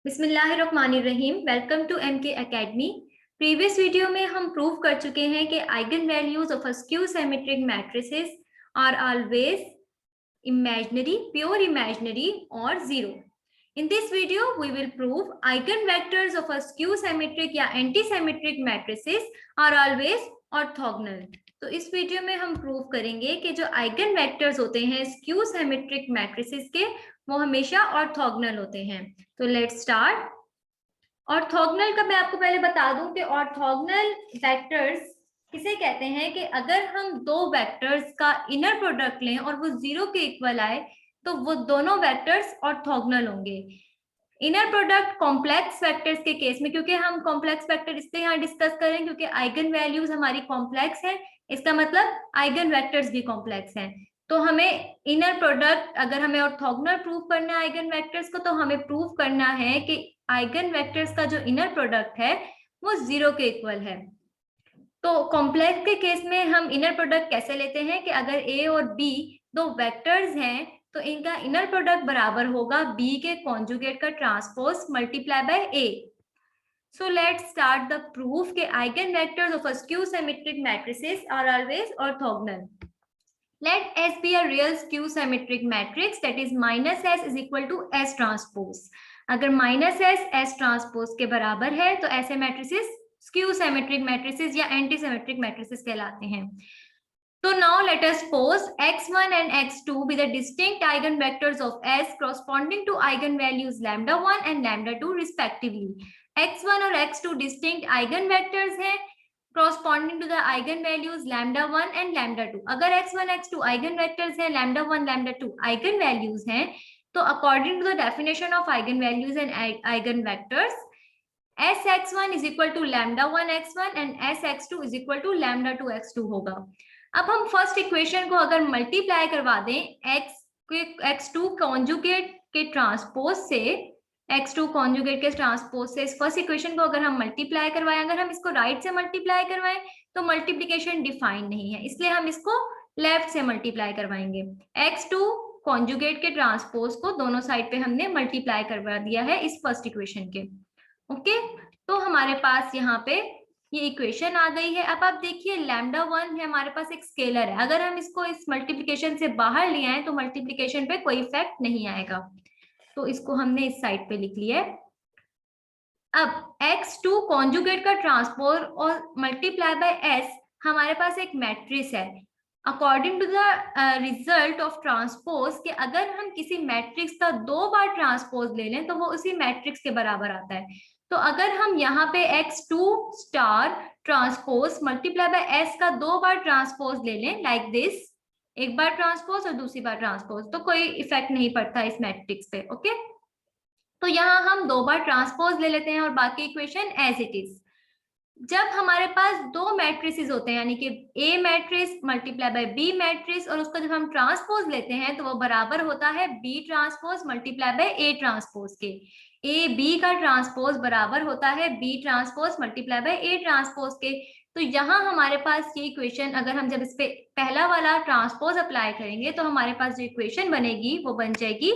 बिस्मिल्लाहिर्रहमानिर्रहीम। Welcome to MK academy. Previous video में हम प्रूव कर चुके हैं कि eigen values of a skew symmetric matrices are always imaginary, pure imaginary or zero. In this video, we will prove eigenvectors of a skew symmetric या anti-symmetric matrices are always orthogonal. तो इस video में हम prove करेंगे कि जो eigen vectors होते हैं स्क्यू सिमेट्रिक मैट्रिसेस के वो हमेशा ऑर्थोगोनल होते हैं। तो लेट्स स्टार्ट। ऑर्थोगोनल का मैं आपको पहले बता दूं कि ऑर्थोगोनल वेक्टर्स किसे कहते हैं कि अगर हम दो वेक्टर्स का इनर प्रोडक्ट लें और वो जीरो के इक्वल आए तो वो दोनों वेक्टर्स ऑर्थोगोनल होंगे। इनर प्रोडक्ट कॉम्प्लेक्स वेक्टर्स के केस में, क्योंकि हम कॉम्प्लेक्स वेक्टर इसलिए यहाँ डिस्कस करें क्योंकि आइगन वैल्यूज हमारी कॉम्प्लेक्स है, इसका मतलब आइगन वेक्टर्स भी कॉम्प्लेक्स हैं। तो हमें इनर प्रोडक्ट, अगर हमें ऑर्थोगोनल प्रूव करना है आइगन वेक्टर्स को, तो हमें प्रूव करना है कि आइगन वेक्टर्स का जो इनर प्रोडक्ट है वो जीरो के इक्वल है। तो कॉम्प्लेक्स के केस में हम इनर प्रोडक्ट कैसे लेते हैं कि अगर ए और बी दो वेक्टर्स हैं तो इनका इनर प्रोडक्ट बराबर होगा बी के कॉन्जुगेट का transpose multiply by A. So let's start the proof के eigenvectors of a skew symmetric matrices are always orthogonal. Let S be a real skew symmetric matrix, that is minus S is equal to S transpose. अगर minus S S transpose के बराबर है तो ऐसे matrices skew symmetric matrices या anti symmetric matrices कहलाते हैं। So now let us suppose x1 and x2 be the distinct eigenvectors of S corresponding to eigenvalues lambda 1 and lambda 2 respectively. x1 और x2 distinct eigenvectors हैं corresponding to the eigenvalues lambda 1 and lambda 2. अगर x1 x2 eigenvectors हैं, lambda 1 lambda 2 eigenvalues हैं, तो according to the definition of eigenvalues and eigenvectors, sx1 is equal to lambda 1 x1 and sx2 is equal to lambda 2 x2 होगा। अब हम first equation को अगर multiply करवा दें x2 कॉन्जुगेट के ट्रांसपोज से, x2 कॉन्जुगेट के ट्रांसपोज से इस फर्स्ट इक्वेशन को अगर हम मल्टीप्लाई करवाएं, अगर हम इसको राइट से मल्टीप्लाई करवाएं तो मल्टीप्लिकेशन डिफाइन नहीं है, इसलिए हम इसको लेफ्ट से मल्टीप्लाई करवाएंगे। x2 कॉन्जुगेट के ट्रांसपोज को दोनों साइड पे हमने मल्टीप्लाई करवा दिया है इस फर्स्ट इक्वेशन के। ओके, तो हमारे पास यहाँ पे ये इक्वेशन आ गई है। अब आप देखिए लैम्डा 1 है हमारे पास एक स्केलर है, अगर हम इसको इस मल्टीप्लिकेशन से बाहर ले आए तो मल्टीप्लिकेशन पे कोई इफेक्ट नहीं आएगा, तो इसको हमने इस साइड पे लिख लिया है। अब x2 कॉन्जुगेट का ट्रांसपोज और मल्टीप्लाई बाय s हमारे पास एक मैट्रिक्स है। According to the result of transpose के अगर हम किसी मैट्रिक्स का दो बार ट्रांसपोज ले लें तो वो उसी मैट्रिक्स के बराबर आता है। तो अगर हम यहाँ पे x2 star transpose multiply bye s का दो बार ट्रांसपोज ले लें लाइक दिस, एक बार ट्रांसपोज और दूसरी बार ट्रांसपोज, तो कोई इफेक्ट नहीं पड़ता इस मैट्रिक्स पे। ओके, तो यहाँ हम दो बार ट्रांसपोज ले लेते हैं और बाकी इक्वेशन एज इट इज। जब हमारे पास दो मैट्रिसेस होते हैं यानी कि A matrix multiply by B matrix और उसका जब हम ट्रांसपोज लेते हैं तो वो बराबर होता है B transpose multiply by A transpose के। ए बी का ट्रांसपोज बराबर होता है B transpose multiply by A transpose के। तो यहाँ हमारे पास ये इक्वेशन, अगर हम जब इस पे पहला वाला ट्रांसपोज अप्लाई करेंगे तो हमारे पास जो इक्वेशन बनेगी वो बन जाएगी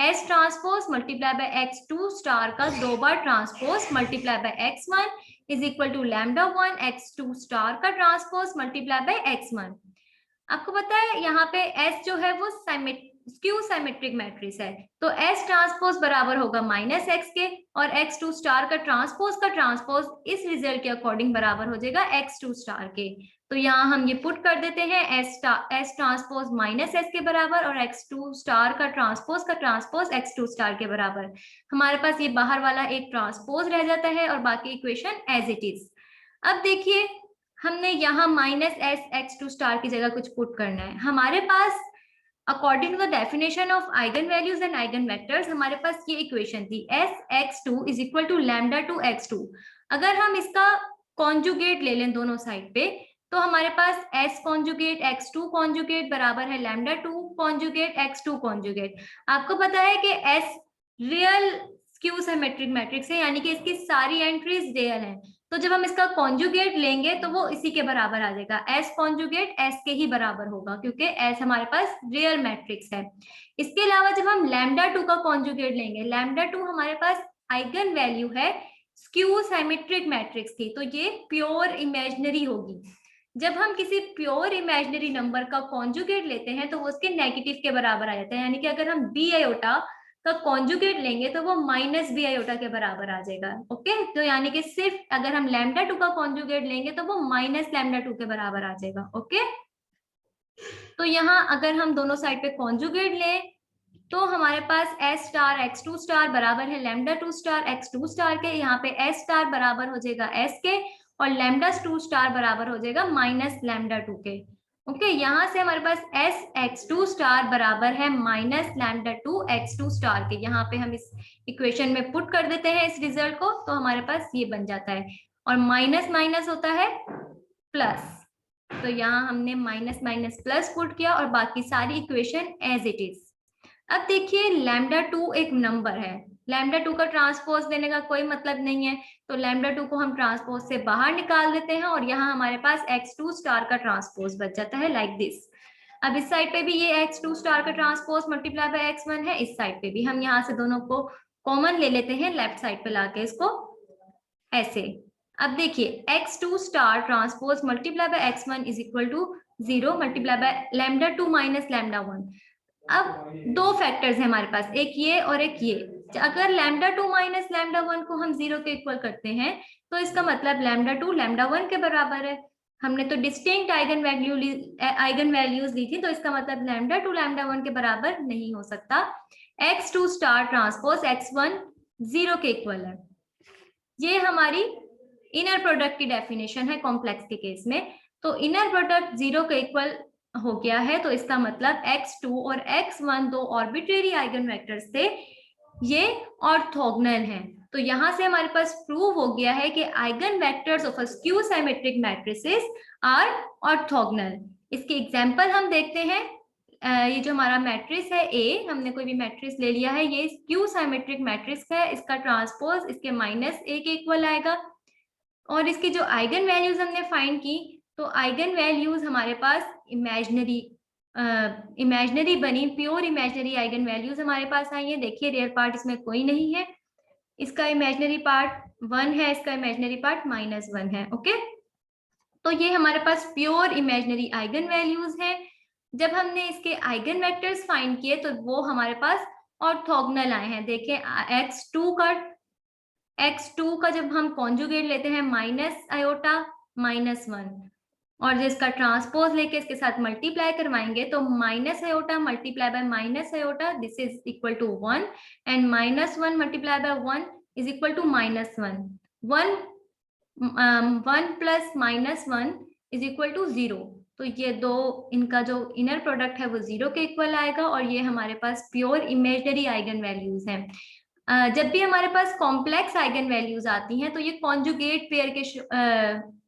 S transpose multiply by x2 star का दो बार transpose multiply by x1 is equal to lambda 1 x2 star का ट्रांसपोज मल्टीप्लाई बाय x1। आपको पता है यहाँ पे S जो है वो स्क्यू सिमेट्रिक मैट्रिक्स है, तो S ट्रांसपोज बराबर होगा माइनस x के और x2 स्टार का ट्रांसपोज इस रिजल्ट के अकॉर्डिंग बराबर हो जाएगा x2 स्टार के। तो यहाँ हम ये पुट कर देते हैं S ट्रांसपोज माइनस S के बराबर और x2 स्टार का ट्रांसपोज x2 स्टार के बराबर। हमारे पास ये बाहर वाला एक ट्रांसपोज रह जाता है और बाकी इक्वेशन एज इट इज। अब देखिए हमने यहाँ माइनस S x2 स्टार की जगह कुछ पुट करना है। हमारे पास according to the definition of eigenvalues and eigenvectors हमारे पास ये इक्वेशन थी S x2 is equal to lambda 2 x2। अगर हम इसका कॉन्जुगेट ले लें दोनों साइड पे तो हमारे पास S कॉन्जुगेट x2 कॉन्जुगेट बराबर है लैम्डा 2 कॉन्जुगेट x2 कॉन्जुगेट। आपको पता है कि S real skew symmetric matrix है यानी कि इसकी सारी एंट्रीज रियल हैं, तो जब हम इसका कॉन्जुगेट लेंगे तो वो इसी के बराबर आ जाएगा, S कॉन्जुगेट S के ही बराबर होगा क्योंकि S हमारे पास रियल मैट्रिक्स है। इसके अलावा जब हम लैम्डा 2 का कॉन्जुगेट लेंगे, लैम्डा 2 हमारे पास आइगन वैल्यू है स्क्यू सिमेट्रिक मैट्रिक्स की, तो ये प्योर इमेजिनरी होगी। जब हम किसी प्योर इमेजिनरी नंबर का कॉन्जुगेट लेते हैं तो वो उसके नेगेटिव के बराबर आ जाता है, यानी कि अगर हम बी आयोटा का कॉन्जुगेट लेंगे तो वो माइनस बी आयोटा के बराबर आ जाएगा। ओके, तो यानी कि सिर्फ अगर हम लैम्डा 2 का कॉन्जुगेट लेंगे तो वो माइनस लैम्डा 2 के बराबर आ जाएगा। ओके, तो यहाँ अगर हम दोनों साइड पे कॉन्जुगेट लें तो हमारे पास S star X two star बराबर है lambda 2 star X two star के, यहाँ पे एस स्टार बराबर हो जाएगा एस के, और लैम्डा 2 स्टार बराबर हो जाएगा माइनस लैम्डा 2 के। ओके, यहाँ से हमारे पास एस एक्स टू स्टार बराबर है minus lambda 2 X two star के। यहाँ पे हम इस इक्वेशन में पुट कर देते हैं इस रिजल्ट को, तो हमारे पास ये बन जाता है, और माइनस माइनस होता है प्लस, तो यहाँ हमने माइनस माइनस प्लस पुट किया और बाकी सारी इक्वेशन एज इट इज। अब देखिए लैम्डा 2 एक नंबर है, लैम्डा 2 का ट्रांसपोज देने का कोई मतलब नहीं है, तो लैम्डा 2 को हम ट्रांसपोज से बाहर निकाल देते हैं और यहाँ हमारे पास x2 स्टार का ट्रांसपोज बच जाता है लाइक दिस। अब इस साइड पे भी ये x2 स्टार का ट्रांसपोज मल्टीप्लाई बाय x1 है, इस साइड पे भी हम यहाँ से दोनों को कॉमन ले लेते हैं लेफ्ट साइड पे लाके इसको ऐसे। अब देखिए x2 star transpose multiply by x1 is equal to 0 multiply by lambda 2 minus lambda 1। अब दो फैक्टर्स है हमारे पास, एक ये और एक ये। अगर लैम्डा 2 माइनस लैम्डा 1 को हम 0 के इक्वल करते हैं तो इसका मतलब लैम्डा 2 लैम्डा 1 के बराबर है। हमने तो डिस्टिंक्ट आइगन वैल्यूज ली थी, तो इसका मतलब लैम्डा 2 लैम्डा 1 के बराबर नहीं हो सकता। x2 स्टार ट्रांसपोज x1 0 के इक्वल है। ये हमारी इनर प्रोडक्ट की डेफिनेशन है कॉम्प्लेक्स के केस में। तो इनर प्रोडक्ट 0 के इक्वल हो गया है, तो इसका मतलब x2 और x1 दो आर्बिट्रेरी आइगन वेक्टर्स थे, ये ऑर्थोगोनल हैं। तो यहां से हमारे पास प्रूव हो गया है कि eigen vectors of a skew symmetric matrices are orthogonal. इसके एग्जांपल हम देखते हैं। ये जो हमारा मैट्रिक्स है A, हमने कोई भी मैट्रिक्स ले लिया है, ये स्क्यू सिमेट्रिक मैट्रिक्स है, इसका ट्रांसपोज इसके माइनस A के इक्वल आएगा। और इसकी जो आइगन वैल्यूज हमने फाइंड की, तो आइगन वैल्यूज हमारे पास इमेजिनरी बनी, प्योर इमेजिनरी आइगन वैल्यूज हमारे पास आई है। देखिए रियल पार्ट इसमें कोई नहीं है, इसका इमेजिनरी पार्ट 1 है, इसका इमेजिनरी पार्ट -1 है। ओके, तो ये हमारे पास प्योर इमेजिनरी आइगन वैल्यूज है। जब हमने इसके आइगन वेक्टर्स फाइंड किए तो वो हमारे पास ऑर्थोगोनल आए हैं। देखिए x2 का जब हम कॉन्जुगेट लेते हैं माइनस आयोटा -1, और जिसका ट्रांसपोज लेके इसके साथ मल्टीप्लाई करवाएंगे तो minus iota multiply by minus iota this is equal to 1, and -1 multiply by 1 is equal to -1। 1 plus -1 is equal to 0। तो ये दो, इनका जो इनर प्रोडक्ट है वो 0 के इक्वल आएगा, और ये हमारे पास प्योर इमेजिनरी आइगन वैल्यूज हैं। जब भी हमारे पास कॉम्प्लेक्स आइगन वैल्यूज आती हैं तो ये कॉन्जुगेट पेयर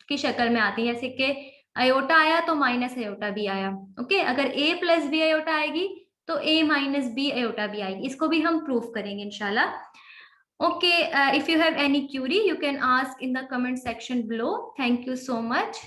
की शक्ल में आती है, जैसे कि आयोटा आया तो माइनस आयोटा भी आया। ओके, अगर a प्लस बी आयोटा आएगी तो a माइनस बी आयोटा भी आएगी। इसको भी हम प्रूफ करेंगे इंशाल्लाह। Okay, if you have any Curie you can ask in the comment section below. Thank you so much.